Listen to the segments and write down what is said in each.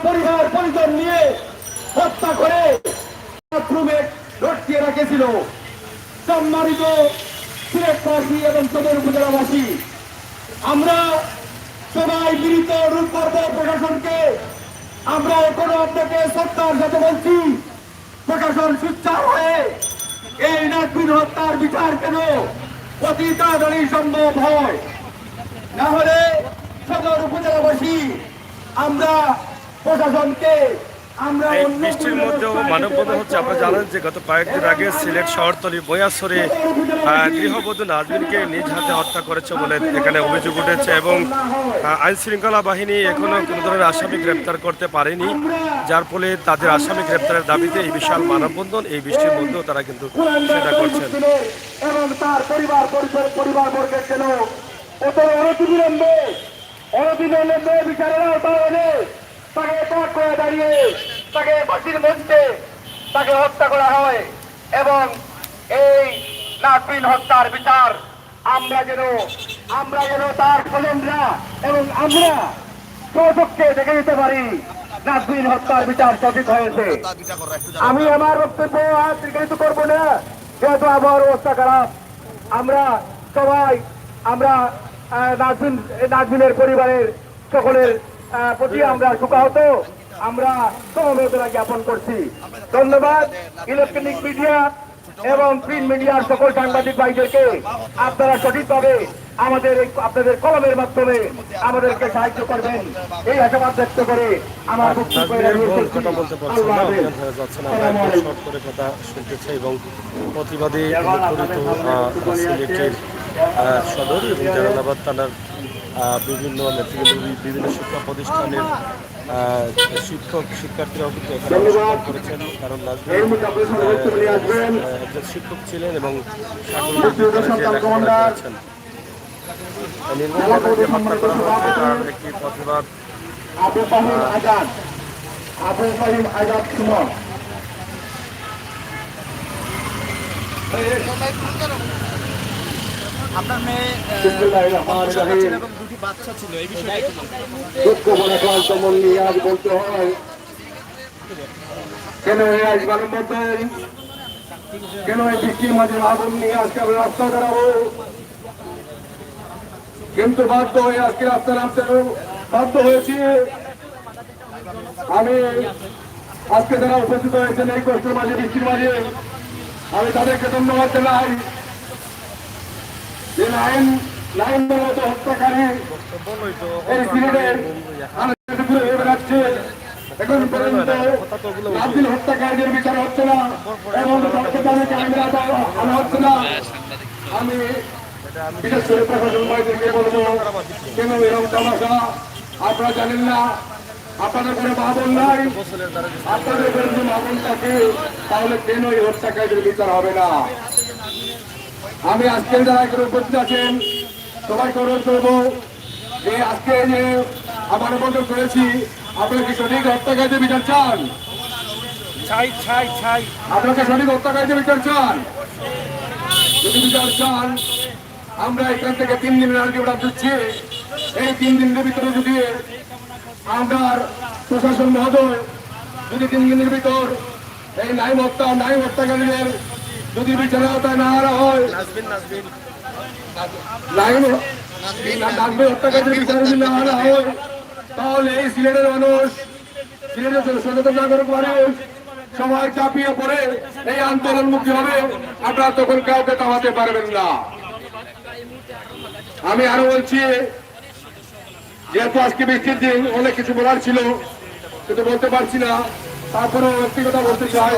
পরিবার পরিজন নিয়ে হত্যা করে বাথরুমে লটকিয়ে রেখেছিল। সম্মানিত সিলেটবাসী এবং সদর উপজেলাবাসী, আমরা সবাই মিলিত রূপ করব প্রশাসনকে। আমরা এখনো আপনাকে শ্রদ্ধার সাথে বলছি, প্রশাসন সুচার হয়ে এই নাজবিন হত্যার বিচার কেন অতি তাড়াতাড়ি সম্ভব হয়, না হলে সদর উপজেলাবাসী আমরা প্রশাসনকে এই বৃষ্টির মধ্যেও মানববন্ধন হচ্ছে। আপনারা জানেন যে গত কয়েকদিন আগে সিলেট শহরতলি বয়াসরে গৃহবধূ নাজবিনকে নিজ হাতে হত্যা করেছে বলে এখানে অভিযোগ উঠেছে এবং আইন শৃঙ্খলা বাহিনী এখনো কোনো ধরনের আসামি গ্রেপ্তার করতে পারেনি, যার ফলে তাদের আসামি গ্রেপ্তারের দাবিতে এই বিশাল মানববন্ধন এই বৃষ্টির মধ্যেও তারা কিন্তু সেটা করছেন। এবং তার পরিবারবর্গের জন্য অনতিবিলম্বে বিচারের আওতায় এনে তাকে ত্যাগ করে দাঁড়িয়ে তাকে ফাঁসির মঞ্চে তাকে হত্যা করা হয় এবং এই নাজবিন হত্যার বিচার আমরা যেন তার স্বজনরা এবং আমরা স্বচক্ষে দেখে দিতে পারি নাজবিন হত্যার বিচার সঠিক হয়েছে। আমি আমার বক্তব্য আর দীর্ঘায়িত করবো না, যেহেতু আবহাওয়ার অবস্থা খারাপ। আমরা সবাই নাজবিনের পরিবারের সকলের প্রতি আমরা শোকাহত, আমরা সমবেদনা জ্ঞাপন করছি। ধন্যবাদ ইলেকট্রনিক মিডিয়া এবং প্রিন্ট মিডিয়ার সকল সাংবাদিক ভাইদেরকে। আপনারা সঠিকভাবে আপনাদের কলমের মাধ্যমে আমাদেরকে সাহায্য করবেন এই আশাবাদ ব্যক্ত করে আমার বক্তব্য কথা শুনতেছে এবং প্রতিবাদী সিলেটের সদর এবং জালালাবাদ থানার বিভিন্ন নেতৃবৃন্দ, বিভিন্ন শিক্ষা প্রতিষ্ঠানের শিক্ষার্থীরাও কিন্তু এখানে অংশগ্রহণ করেছেন, কারণ একজন শিক্ষক ছিলেন এবং করেছেন। একটি প্রতিবাদ আপনার মেয়ে এবং দুটি বাচ্চা ছিল, এই বিষয়ে আজ বলতে হয় কেন আজ গণমাধ্যম কেন এই বৃষ্টির মাঝে আগুন নিয়ে আজকে আমি রাস্তা দাঁড়াবো, কিন্তু বাধ্য হয়ে আজকে রাস্তা নামতে বাধ্য হয়েছি। আমি আজকে যারা উপস্থিত হয়েছেন এই কষ্টের মাঝে বৃষ্টির মাঝে আমি তাদেরকে ধন্যবাদ জানাই। যে লাইন হত্যাকারী এই সিলেটের ঘুরে বেড়াচ্ছে, এখন পর্যন্ত নাজবিন হত্যাকারীদের বিচার হচ্ছে না এবং তাদেরকে আনা হচ্ছে না। আমি বিশেষ করে প্রশাসন ভাইদেরকে বলবো, কেন এরকম তামাশা? আপনারা জানেন না আপনাদের ঘরে মা বোন নাই? আপনাদের ঘরে যদি মা বোন থাকে তাহলে কেন এই হত্যাকারীদের বিচার হবে না? আমি আজকের যারা এখানে উপস্থিত আছেন সবাইকে অনুরোধ করবো যে আজকে যে আমার বন্ধন করেছি, আপনারা কি সঠিক হত্যাকারীদের বিচার চান? আপনাকে সঠিক হত্যাকারীদের বিচার চান? যদি বিচার চান, আমরা এখান থেকে 3 দিনের আলটিমেটাম দিচ্ছি। এই 3 দিনের ভিতরে যদি আমার প্রশাসন মহোদয় যদি 3 দিনের ভিতর এই নাইম হত্যাকারীদের যদি বিচার আওতায় না আনা হয়, নাজবিন হত্যাকারীদের বিচার যদি না আনা হয়, তাহলে এই সিলেটের মানুষ, সিলেটের সচেতন নাগরিক মানুষ সবাই চাপিয়ে পড়ে এই আন্দোলনমুখী হবে। আপনারা তখন কাউকে থামাতে পারবেন না। আমি আরো বলছি, যেহেতু আজকে বৃষ্টির দিন অনেক কিছু বলার ছিল কিন্তু বলতে পারছি না, তারপরে একটি কথা বলতে চাই।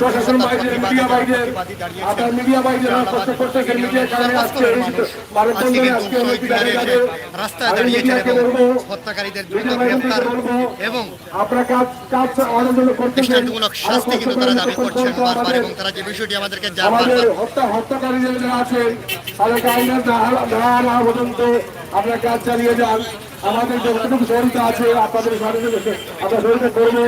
প্রশাসন বাইরের মিডিয়া বাইরের আপনার মিডিয়া বাইরের কষ্ট করতে মিডিয়ার কারণে আজকে মানববন্ধনে আজকে অনেক রাস্তায় দাঁড়িয়েছেন এবং হত্যাকারীদের দ্রুত গ্রেফতার এবং আপনার কাজ আন্দোলন করতে দৃষ্টান্তমূলক শাস্তি কিন্তু তারা দাবি করছেন বারবার, এবং তারা যে বিষয়টি আমাদেরকে আমাদের হত্যাকারীদের যারা আছেন তাদেরকে আইনের না পর্যন্ত আপনার কাজ চালিয়ে যান। আমাদের যতটুকু সহযোগিতা আছে আপনাদের আমরা সহযোগিতা করবো।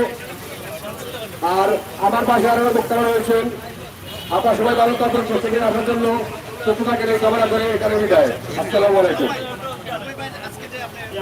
আর আমার পাশে আরো বক্তারা রয়েছেন, আপনার সবাই ভালো থাকুন, সুস্থ থেকে আসার জন্য সুস্থ থাকেন এই কামনা করে এখানে বিদায়। আসসালামু আলাইকুম।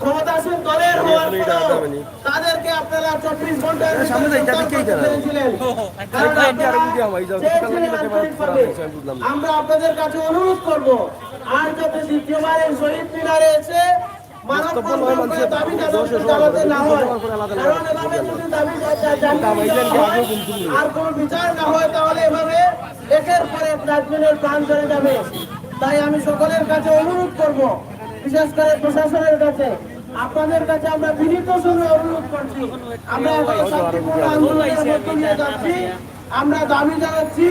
ক্ষমতাসীন দলের হওয়ার পরেও তাদেরকে আপনারা 24 ঘন্টার ভিতরে গ্রেফতার করতে পেরেছিলেন। কারণ আপনারা চেয়েছিলেন আন্তরিকভাবে। আমরা আপনাদের কাছে অনুরোধ করব, আর যাতে দ্বিতীয়বার এই শহীদ মিনারে এসে মানববন্ধন করে দাবি জানাতে না হয়। কারণ এভাবে যদি দাবি আর কোনো বিচার না হয়, তাহলে এভাবে একের পর এক রাজনীতির প্রাণ চলে যাবে। তাই আমি সকলের কাছে অনুরোধ করব, বিশেষ করে প্রশাসনের কাছে, আপনাদের কাছে আমরা বিনীত স্বরে অনুরোধ করছি। আমরা এখন শান্তিপূর্ণ আন্দোলনের মধ্য দিয়ে যাচ্ছি, আমরা দাবি জানাচ্ছি,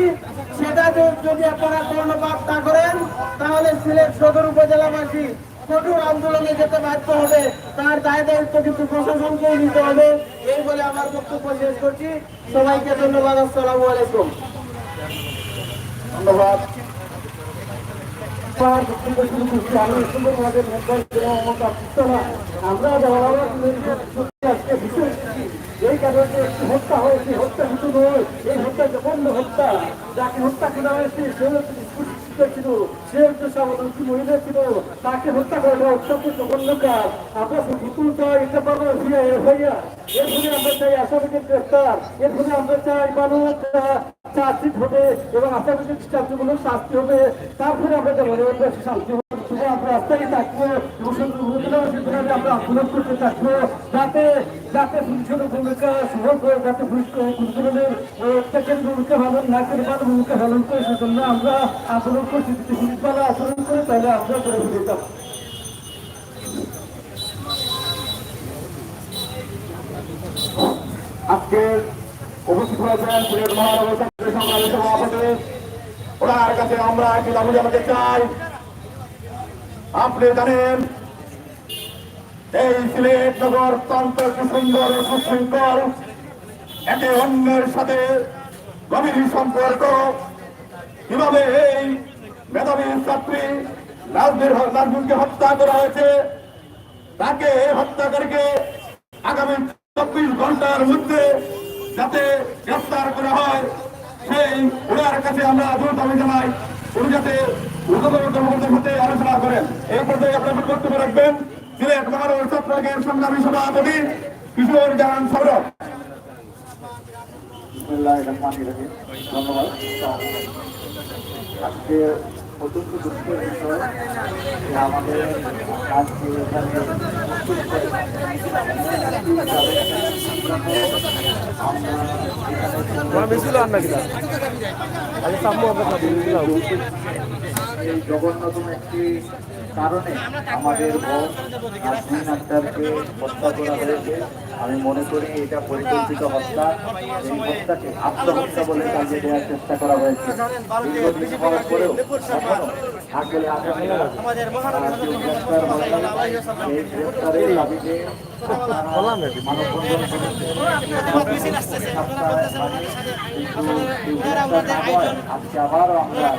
সেটা যদি আপনারা কর্ণপাত না করেন, তাহলে সিলেট সদর উপজেলাবাসী কঠোর আন্দোলনে যেতে বাধ্য হবে। তার দায় দায়িত্ব কিন্তু প্রশাসনকেই নিতে হবে। এই বলে আমার বক্তব্য শেষ করছি। সবাইকে ধন্যবাদ। আসসালামু আলাইকুম। ধন্যবাদ। আমরা এই কারণে হত্যা হয়েছে, হত্যা কিন্তু নয়, এই হত্যা জঘন্য হত্যা। যাকে হত্যা করা হয়েছে সে ছিল, সে হচ্ছে স্বাবলম্বী মহিলা ছিল, তাকে হত্যা করা অত্যন্ত জঘন্য কাজ। আমরা বিপুল চাই এটা পাবো হইয়া, এর ফলে আমরা চাই আসামিকে গ্রেফতার, এর ফলে আমরা চাই মানুষ চার্জশিট হবে এবং আসামিকে চার্জগুলো শাস্তি হবে। তারপরে আমরা জনগণের শান্তি হবে। আমরা রাস্তায় থাকবো এবং আমরা আন্দোলন করতে থাকবো, যাতে পুলিশের ভূমিকা সফল করে, যাতে পুলিশের প্রত্যেকের ভূমিকা পালন না করে ভালো ভূমিকা পালন করে, সেজন্য আমরা আন্দোলন করছি। যদি পুলিশ ভালো আচরণ করে তাহলে আমরা করে দিতাম। আজকে উপস্থিত হয়েছেন সিলেট মহানগর সংগ্রামী সভাপতি, ওনার কাছে আমরা একটি দাবি জানাতে চাই। আপনি জানেন এই সিলেট নগর অত্যন্ত সুন্দর ও সুশৃঙ্খল, একে অন্যের সাথে গভীর সম্পর্ক। কিভাবে এই মেধাবী ছাত্রী নাজমুলকে হত্যা করা হয়েছে, তাকে হত্যাকারীকে আগামী 24 ঘন্টার মধ্যে যাতে গ্রেফতার করা হয়, সেই ওনার কাছে আমরা জোর দাবি জানাই। উনি যাতে কর্মকর্তার সাথে আলোচনা করেন। এই পর্যায়ে আপনার বক্তব্য রাখবেন সিলেট মহানগর ছাত্রলীগের সংগ্রামী সভাপতি কিশোর জাহান সৌরভ। ধন্যবাদ। আজকে অত্যন্ত দুঃখের বিষয় যে আমাদের আজকে এই জঘন্যতম একটি কারণে আমাদের বোন নাজনীন আক্তারকে হত্যা করা হয়েছে। আমি মনে করি এটা পরিকল্পিত হত্যা। এই হত্যাকে আত্মহত্যা বলে চালিয়ে দেওয়ার চেষ্টা করা হয়েছে। দীর্ঘদিন হওয়ার পরেও এখনো আসলে আসামিরা গ্রেফতার হয় নাই। এই গ্রেফতারের দাবিতে মানববন্ধন আজকে আবারও আমরা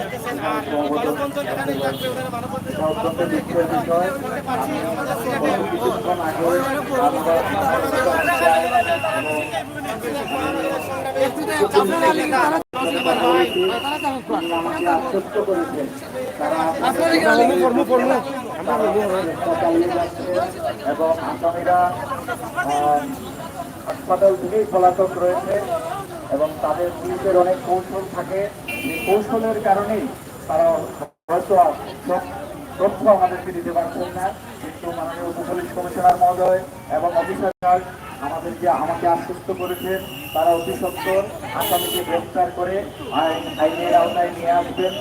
অত্যন্ত দুঃখের বিষয়। কিছুক্ষণ আগে আমাকে আশ্বস্ত করেছেন তারা এবং আসামিরা হাসপাতাল থেকেই পলাতক রয়েছে এবং তাদের পুলিশের অনেক কৌশল থাকে। এই কৌশলের কারণেই তারা হয়তো সব তথ্য আমাদেরকে দিতে পারছেন না, কিন্তু মাননীয় উপপুলিশ কমিশনার মহোদয় এবং অফিসার আমাকে আশ্বস্ত করেছেন তারা অতি সত্বর আসামিকে গ্রেফতার করে আইনের আওতায় নিয়ে আসবেন।